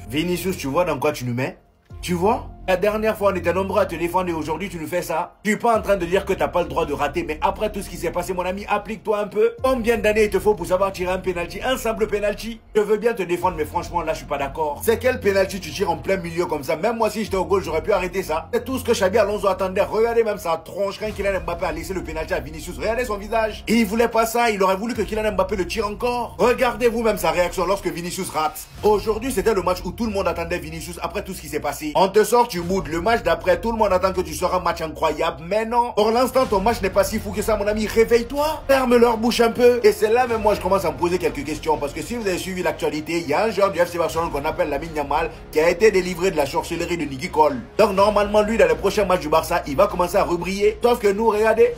Vinicius, tu vois dans quoi tu nous mets? Tu vois? La dernière fois, on était nombreux à te défendre et aujourd'hui, tu nous fais ça. Tu es pas en train de dire que t'as pas le droit de rater, mais après tout ce qui s'est passé, mon ami, applique-toi un peu. Combien d'années il te faut pour savoir tirer un penalty? Un simple penalty? Je veux bien te défendre, mais franchement, là, je suis pas d'accord. C'est quel penalty tu tires en plein milieu comme ça? Même moi, si j'étais au goal, j'aurais pu arrêter ça. C'est tout ce que Xabi Alonso attendait. Regardez même sa tronche quand Kylian Mbappé a laissé le penalty à Vinicius. Regardez son visage. Il voulait pas ça. Il aurait voulu que Kylian Mbappé le tire encore. Regardez-vous même sa réaction lorsque Vinicius rate. Aujourd'hui, c'était le match où tout le monde attendait Vinicius après tout ce qui s'est passé. On te sort, tu boudes. Le match d'après, tout le monde attend que tu seras un match incroyable. Mais non. Pour l'instant, ton match n'est pas si fou que ça, mon ami. Réveille-toi. Ferme leur bouche un peu. Et c'est là même moi, je commence à me poser quelques questions. Parce que si vous avez suivi l'actualité, il y a un joueur du FC Barcelone qu'on appelle Lamine Yamal qui a été délivré de la sorcellerie de Niki Cole. Donc normalement, lui, dans le prochain match du Barça, il va commencer à rebriller. Sauf que nous, regardez.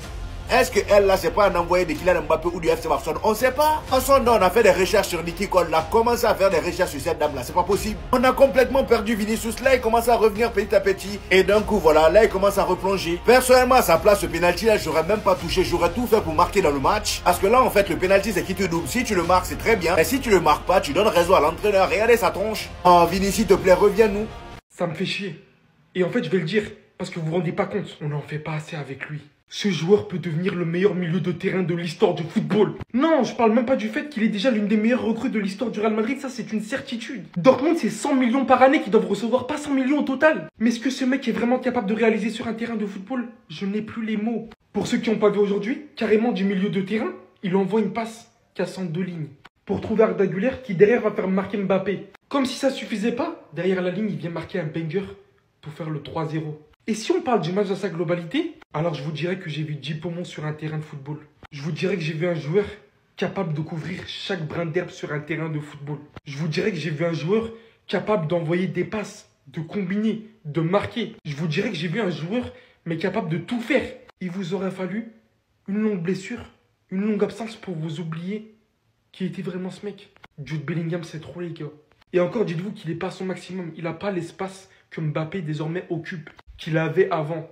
Est-ce que elle là c'est pas un envoyé de Kylian Mbappé ou du FC Barcelone? On sait pas. En son nom, on a fait des recherches sur Niki Cole. On a commencé à faire des recherches sur cette dame là. C'est pas possible. On a complètement perdu Vinicius. Là il commence à revenir petit à petit. Et d'un coup voilà, là il commence à replonger. Personnellement à sa place, ce penalty là, j'aurais même pas touché. J'aurais tout fait pour marquer dans le match. Parce que là en fait le penalty c'est qui te double. Si tu le marques c'est très bien. Et si tu le marques pas, tu donnes raison à l'entraîneur. Regardez sa tronche. Oh Vinicius s'il te plaît, reviens-nous. Ça me fait chier. Et en fait je vais le dire. Parce que vous vous rendez pas compte. On n'en fait pas assez avec lui. Ce joueur peut devenir le meilleur milieu de terrain de l'histoire du football. Non, je parle même pas du fait qu'il est déjà l'une des meilleures recrues de l'histoire du Real Madrid, ça c'est une certitude. Dortmund c'est 100 millions par année qu'ils doivent recevoir, pas 100 millions au total. Mais est-ce que ce mec est vraiment capable de réaliser sur un terrain de football? Je n'ai plus les mots. Pour ceux qui n'ont pas vu aujourd'hui, carrément du milieu de terrain, il envoie une passe cassant 2 lignes. Pour trouver Arda Güler qui derrière va faire marquer Mbappé. Comme si ça suffisait pas, derrière la ligne il vient marquer un banger pour faire le 3-0. Et si on parle du match dans sa globalité, alors je vous dirais que j'ai vu 10 poumons sur un terrain de football. Je vous dirais que j'ai vu un joueur capable de couvrir chaque brin d'herbe sur un terrain de football. Je vous dirais que j'ai vu un joueur capable d'envoyer des passes, de combiner, de marquer. Je vous dirais que j'ai vu un joueur mais capable de tout faire. Il vous aurait fallu une longue blessure, une longue absence pour vous oublier qui était vraiment ce mec. Jude Bellingham c'est trop les gars. Et encore dites-vous qu'il n'est pas à son maximum. Il n'a pas l'espace que Mbappé désormais occupe, qu'il avait avant.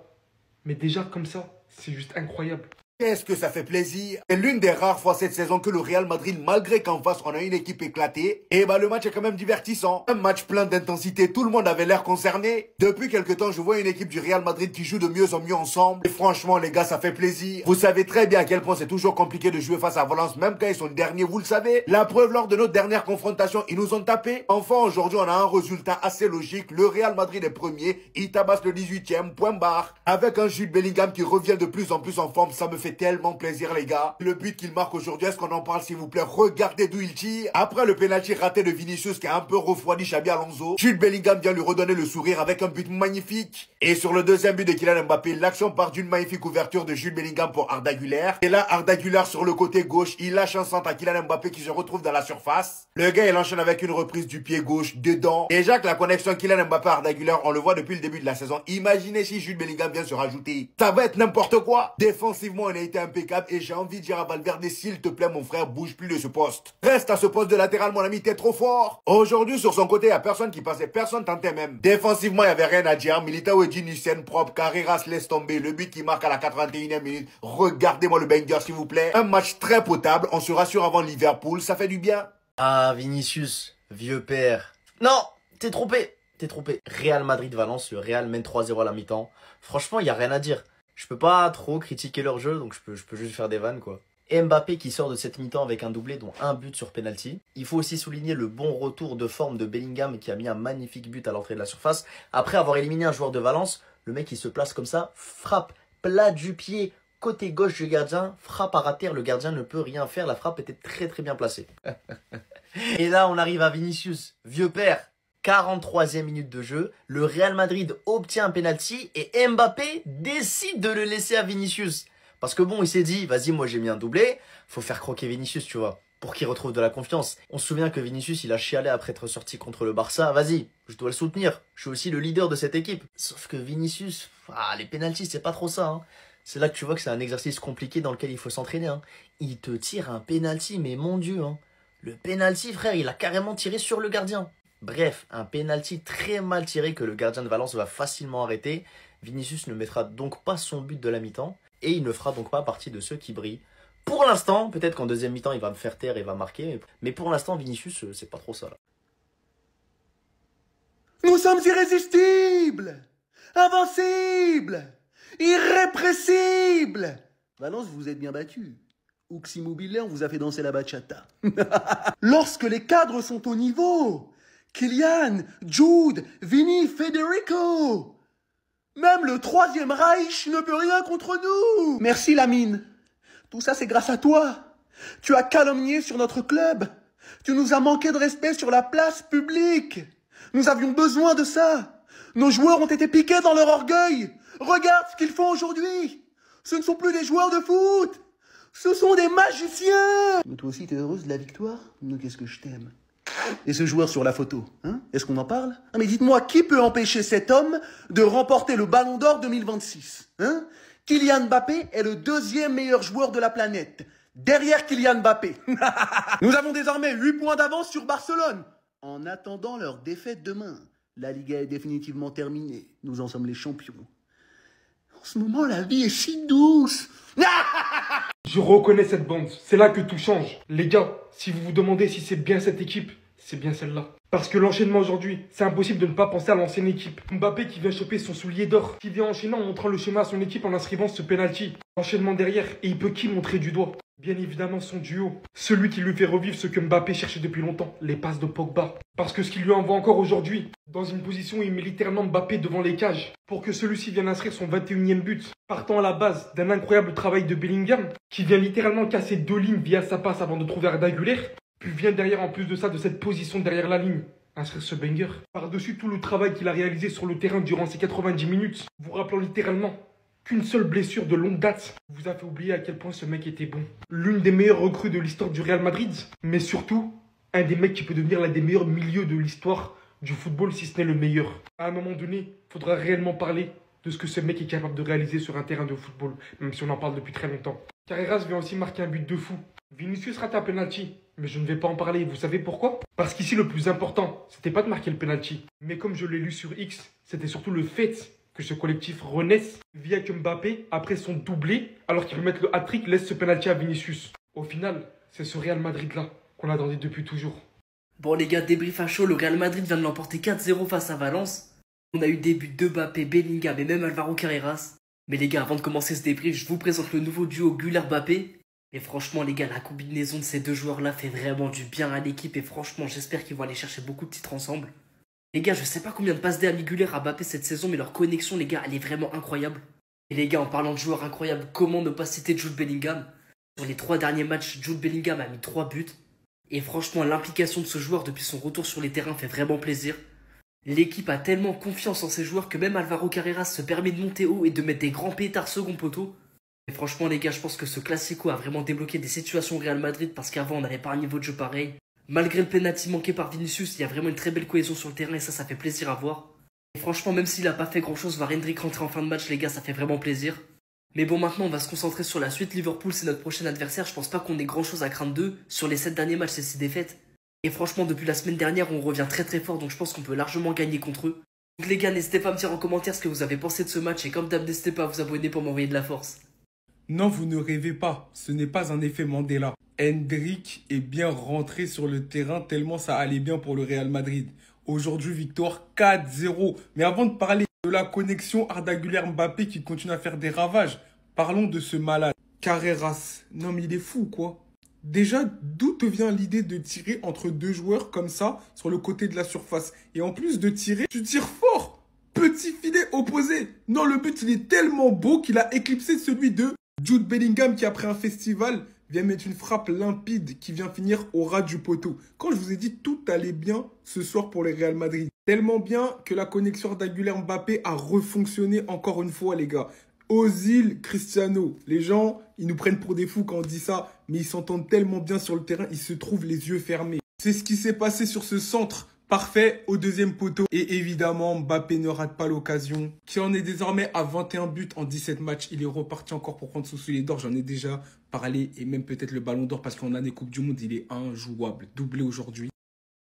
Mais déjà comme ça, c'est juste incroyable. Qu'est-ce que ça fait plaisir. C'est l'une des rares fois cette saison que le Real Madrid, malgré qu'en face on a une équipe éclatée, et bah le match est quand même divertissant. Un match plein d'intensité, tout le monde avait l'air concerné. Depuis quelque temps, je vois une équipe du Real Madrid qui joue de mieux en mieux ensemble. Et franchement les gars, ça fait plaisir. Vous savez très bien à quel point c'est toujours compliqué de jouer face à Valence, même quand ils sont derniers, vous le savez. La preuve, lors de notre dernière confrontation, ils nous ont tapé. Enfin, aujourd'hui, on a un résultat assez logique. Le Real Madrid est premier, il tabasse le 18e, point barre. Avec un Jude Bellingham qui revient de plus en plus en forme, ça me fait tellement plaisir les gars. Le but qu'il marque aujourd'hui, est-ce qu'on en parle s'il vous plaît? Regardez d'où il tire. Après le penalty raté de Vinicius qui a un peu refroidi Xabi Alonso, Jude Bellingham vient lui redonner le sourire avec un but magnifique. Et sur le deuxième but de Kylian Mbappé, l'action part d'une magnifique ouverture de Jude Bellingham pour Arda Güler. Et là, Arda Güler sur le côté gauche, il lâche un centre à Kylian Mbappé qui se retrouve dans la surface. Le gars, il enchaîne avec une reprise du pied gauche dedans. Déjà que la connexion Kylian Mbappé-Arda Güler, on le voit depuis le début de la saison. Imaginez si Jude Bellingham vient se rajouter. Ça va être n'importe quoi. Défensivement, on a été impeccable et j'ai envie de dire à Valverde, s'il te plaît mon frère, bouge plus de ce poste. Reste à ce poste de latéral mon ami, t'es trop fort. Aujourd'hui sur son côté, il n'y a personne qui passait, personne tentait même. Défensivement, il n'y avait rien à dire. Militao et Gini Sen propre, Carreras laisse tomber. Le but qui marque à la 81e minute. Regardez-moi le banger s'il vous plaît. Un match très potable, on se rassure avant Liverpool, ça fait du bien. Ah Vinicius, vieux père. Non, t'es trompé. T'es trompé. Real Madrid-Valence, le Real mène 3-0 à la mi-temps. Franchement, il n'y a rien à dire. Je peux pas trop critiquer leur jeu, donc je peux juste faire des vannes, quoi. Et Mbappé qui sort de cette mi-temps avec un doublé, dont un but sur penalty. Il faut aussi souligner le bon retour de forme de Bellingham qui a mis un magnifique but à l'entrée de la surface. Après avoir éliminé un joueur de Valence, le mec il se place comme ça, frappe plat du pied, côté gauche du gardien, frappe à rater, le gardien ne peut rien faire, la frappe était très très bien placée. Et là on arrive à Vinicius, vieux père. 43e minute de jeu, le Real Madrid obtient un penalty et Mbappé décide de le laisser à Vinicius. Parce que bon, il s'est dit, vas-y, moi j'ai mis un doublé, faut faire croquer Vinicius, tu vois, pour qu'il retrouve de la confiance. On se souvient que Vinicius, il a chialé après être sorti contre le Barça, vas-y, je dois le soutenir, je suis aussi le leader de cette équipe. Sauf que Vinicius, les penaltys, c'est pas trop ça, hein. C'est là que tu vois que c'est un exercice compliqué dans lequel il faut s'entraîner, hein. Il te tire un penalty, mais mon Dieu, hein. Le penalty, frère, il a carrément tiré sur le gardien. Bref, un penalty très mal tiré que le gardien de Valence va facilement arrêter. Vinicius ne mettra donc pas son but de la mi-temps et il ne fera donc pas partie de ceux qui brillent. Pour l'instant, peut-être qu'en deuxième mi-temps, il va me faire taire et va marquer. Mais pour l'instant, Vinicius, c'est pas trop ça. Là. Nous sommes irrésistibles, invincibles, irrépressibles. Valence, vous vous êtes bien battu. Ux Immobilier, on vous a fait danser la bachata. Lorsque les cadres sont au niveau, Kylian, Jude, Vini, Federico, même le Troisième Reich ne peut rien contre nous. Merci Lamine. Tout ça, c'est grâce à toi. Tu as calomnié sur notre club. Tu nous as manqué de respect sur la place publique. Nous avions besoin de ça. Nos joueurs ont été piqués dans leur orgueil. Regarde ce qu'ils font aujourd'hui. Ce ne sont plus des joueurs de foot. Ce sont des magiciens. Mais toi aussi, t'es heureuse de la victoire? Mais qu'est-ce que je t'aime. Et ce joueur sur la photo, hein? Est-ce qu'on en parle? Ah, mais dites-moi, qui peut empêcher cet homme de remporter le Ballon d'Or 2026, hein? Kylian Mbappé est le deuxième meilleur joueur de la planète, derrière Kylian Mbappé. Nous avons désormais 8 points d'avance sur Barcelone. En attendant leur défaite demain, la Liga est définitivement terminée. Nous en sommes les champions. En ce moment, la vie est si douce. Je reconnais cette bande, c'est là que tout change. Les gars, si vous vous demandez si c'est bien cette équipe, c'est bien celle-là. Parce que l'enchaînement aujourd'hui, c'est impossible de ne pas penser à l'ancienne équipe. Mbappé qui vient choper son soulier d'or, qui vient enchaîner en montrant le schéma à son équipe en inscrivant ce penalty. L'enchaînement derrière, et il peut qui montrer du doigt? Bien évidemment son duo. Celui qui lui fait revivre ce que Mbappé cherchait depuis longtemps, les passes de Pogba. Parce que ce qu'il lui envoie encore aujourd'hui, dans une position où il met littéralement Mbappé devant les cages, pour que celui-ci vienne inscrire son 21e but, partant à la base d'un incroyable travail de Bellingham, qui vient littéralement casser 2 lignes via sa passe avant de trouver Arda Güler, puis vient derrière en plus de ça, de cette position derrière la ligne, inscrire ce banger. Par-dessus tout le travail qu'il a réalisé sur le terrain durant ces 90 minutes, vous rappelant littéralement qu'une seule blessure de longue date vous a fait oublier à quel point ce mec était bon. L'une des meilleures recrues de l'histoire du Real Madrid, mais surtout, un des mecs qui peut devenir l'un des meilleurs milieux de l'histoire du football, si ce n'est le meilleur. À un moment donné, il faudra réellement parler de ce que ce mec est capable de réaliser sur un terrain de football, même si on en parle depuis très longtemps. Carreras vient aussi marquer un but de fou. Vinicius rate un penalty, mais je ne vais pas en parler. Vous savez pourquoi? Parce qu'ici, le plus important, c'était pas de marquer le penalty, mais comme je l'ai lu sur X, c'était surtout le fait que ce collectif renaisse via que Mbappé, après son doublé, alors qu'il peut mettre le hat-trick, laisse ce penalty à Vinicius. Au final, c'est ce Real Madrid-là qu'on attendait depuis toujours. Bon les gars, débrief à chaud, le Real Madrid vient de l'emporter 4-0 face à Valence. On a eu des buts de Mbappé, Bellingham et même Alvaro Carreras. Mais les gars, avant de commencer ce débrief, je vous présente le nouveau duo Güler-Mbappé. Et franchement les gars, la combinaison de ces deux joueurs-là fait vraiment du bien à l'équipe. Et franchement, j'espère qu'ils vont aller chercher beaucoup de titres ensemble. Les gars, je sais pas combien de passes D a mis Güler à Mbappé cette saison, mais leur connexion, les gars, elle est vraiment incroyable. Et les gars, en parlant de joueurs incroyables, comment ne pas citer Jude Bellingham? Sur les 3 derniers matchs, Jude Bellingham a mis 3 buts. Et franchement, l'implication de ce joueur depuis son retour sur les terrains fait vraiment plaisir. L'équipe a tellement confiance en ses joueurs que même Alvaro Carreras se permet de monter haut et de mettre des grands pétards second poteau. Et franchement les gars, je pense que ce Classico a vraiment débloqué des situations au Real Madrid parce qu'avant on n'avait pas un niveau de jeu pareil. Malgré le penalty manqué par Vinicius, il y a vraiment une très belle cohésion sur le terrain et ça fait plaisir à voir. Et franchement, même s'il a pas fait grand chose, voir Hendrik rentrer en fin de match les gars, ça fait vraiment plaisir. Mais bon, maintenant on va se concentrer sur la suite. Liverpool c'est notre prochain adversaire, je pense pas qu'on ait grand chose à craindre d'eux. Sur les 7 derniers matchs c'est 6 défaites. Et franchement depuis la semaine dernière on revient très très fort, donc je pense qu'on peut largement gagner contre eux. Donc les gars, n'hésitez pas à me dire en commentaire ce que vous avez pensé de ce match et comme d'hab n'hésitez pas à vous abonner pour m'envoyer de la force. Non, vous ne rêvez pas, ce n'est pas un effet Mandela. Hendrik est bien rentré sur le terrain tellement ça allait bien pour le Real Madrid. Aujourd'hui, victoire 4-0. Mais avant de parler de la connexion Arda Güler-Mbappé qui continue à faire des ravages, parlons de ce malade. Carreras, non mais il est fou quoi. Déjà, d'où te vient l'idée de tirer entre 2 joueurs comme ça sur le côté de la surface? Et en plus de tirer, tu tires fort. Petit filet opposé. Non, le but il est tellement beau qu'il a éclipsé celui de Jude Bellingham qui après un festival vient mettre une frappe limpide qui vient finir au ras du poteau. Quand je vous ai dit tout allait bien ce soir pour le Real Madrid. Tellement bien que la connexion Arda Güler-Mbappé a refonctionné encore une fois les gars. Ozil, Cristiano, les gens ils nous prennent pour des fous quand on dit ça, mais ils s'entendent tellement bien sur le terrain, ils se trouvent les yeux fermés. C'est ce qui s'est passé sur ce centre parfait au 2e poteau. Et évidemment, Mbappé ne rate pas l'occasion, qui en est désormais à 21 buts en 17 matchs. Il est reparti encore pour prendre son soulier d'or. J'en ai déjà parlé et même peut-être le ballon d'or parce qu'en année Coupe du Monde, il est injouable. Doublé aujourd'hui.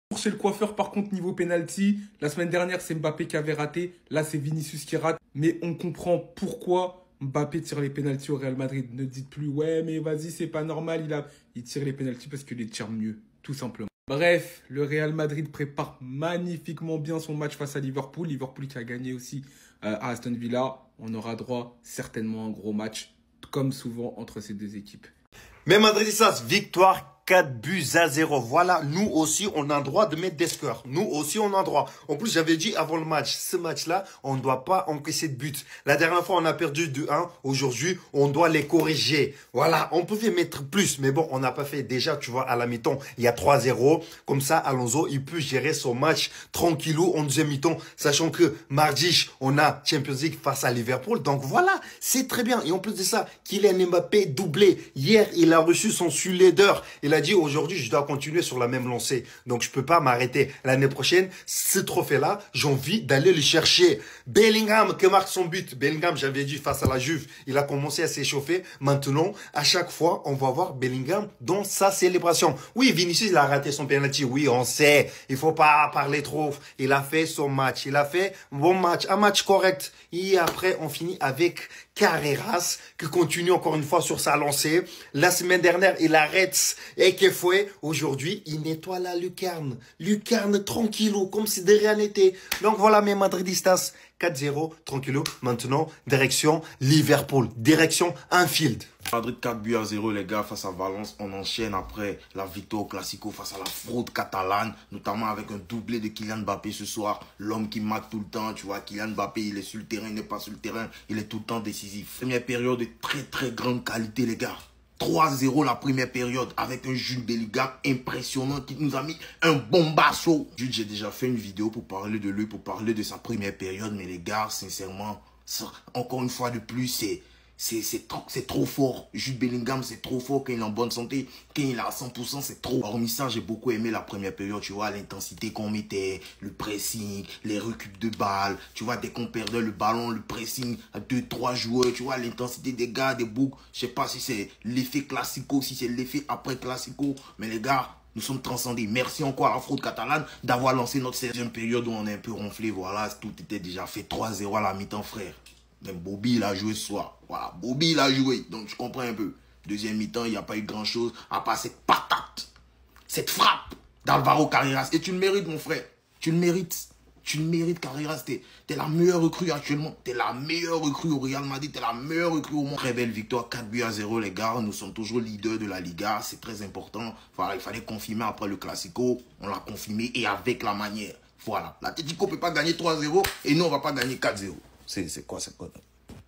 Pour chez le coiffeur, par contre, niveau penalty, la semaine dernière, c'est Mbappé qui avait raté. Là, c'est Vinicius qui rate. Mais on comprend pourquoi Mbappé tire les penaltys au Real Madrid. Ne dites plus, ouais, mais vas-y, c'est pas normal. Il tire les penaltys parce qu'il les tire mieux, tout simplement. Bref, le Real Madrid prépare magnifiquement bien son match face à Liverpool. Liverpool qui a gagné aussi à Aston Villa. On aura droit certainement à un gros match, comme souvent entre ces deux équipes. Mais Madridistas, victoire 4-0. Voilà, nous aussi, on a le droit de mettre des scores. Nous aussi, on a le droit. En plus, j'avais dit avant le match, ce match-là, on ne doit pas encaisser de but. La dernière fois, on a perdu 2-1. Aujourd'hui, on doit les corriger. Voilà, on pouvait mettre plus. Mais bon, on n'a pas fait. Déjà, tu vois, à la mi-temps, il y a 3-0. Comme ça, Alonso, il peut gérer son match tranquillou en deuxième mi-temps. Sachant que mardi, on a Champions League face à Liverpool. Donc voilà, c'est très bien. Et en plus de ça, Kylian Mbappé doublé. Hier, il a reçu son leader. Il a dit aujourd'hui, je dois continuer sur la même lancée. Donc, je peux pas m'arrêter. L'année prochaine, ce trophée-là, j'ai envie d'aller le chercher. Bellingham, qui marque son but. Bellingham, j'avais dit face à la Juve, il a commencé à s'échauffer. Maintenant, à chaque fois, on va voir Bellingham dans sa célébration. Oui, Vinicius, il a raté son penalty. Oui, on sait. Il faut pas parler trop. Il a fait son match. Il a fait un bon match. Un match correct. Et après, on finit avec Carreras, qui continue encore une fois sur sa lancée. La semaine dernière, il arrête Ekefoué. Aujourd'hui, il nettoie la lucarne. Lucarne tranquillou, comme si de rien n'était. Donc voilà mes Madridistas, 4-0, tranquillou. Maintenant, direction Liverpool, direction Anfield. Madrid 4-0 les gars face à Valence. On enchaîne après la victoire au Classico face à la fraude catalane, notamment avec un doublé de Kylian Mbappé ce soir. L'homme qui marque tout le temps, tu vois. Kylian Mbappé, il est sur le terrain, il n'est pas sur le terrain, il est tout le temps décisif. Première période de très grande qualité les gars. 3-0 la première période avec un Jude Bellingham impressionnant qui nous a mis un bombasso. Jude, j'ai déjà fait une vidéo pour parler de lui, pour parler de sa première période, mais les gars, sincèrement, ça, encore une fois de plus, c'est trop fort. Jude Bellingham, c'est trop fort quand il est en bonne santé. Quand il est à 100%, c'est trop. Hormis ça, j'ai beaucoup aimé la première période. Tu vois, l'intensité qu'on mettait, le pressing, les récup de balles. Tu vois, dès qu'on perdait le ballon, le pressing à 2-3 joueurs. Tu vois, l'intensité des gars, des boucs. Je sais pas si c'est l'effet classico, si c'est l'effet après classico. Mais les gars, nous sommes transcendés. Merci encore à la fraude catalane d'avoir lancé notre 16e période où on est un peu ronflé. Voilà, tout était déjà fait. 3-0 à la mi-temps, frère. Même Bobby, il a joué ce soir. Voilà, Bobby, il a joué. Donc, je comprends un peu. Deuxième mi-temps, il n'y a pas eu grand-chose à part cette patate, cette frappe d'Alvaro Carreras. Et tu le mérites, mon frère. Tu le mérites. Tu le mérites, Carreras. T'es la meilleure recrue actuellement. T'es la meilleure recrue au Real Madrid. T'es la meilleure recrue au monde. Très belle victoire, 4-0, les gars. Nous sommes toujours leaders de la Liga. C'est très important. Voilà, il fallait confirmer après le Classico. On l'a confirmé et avec la manière. Voilà. L'Atlético ne peut pas gagner 3-0 et nous, on ne va pas gagner 4-0. C'est quoi cette connerie?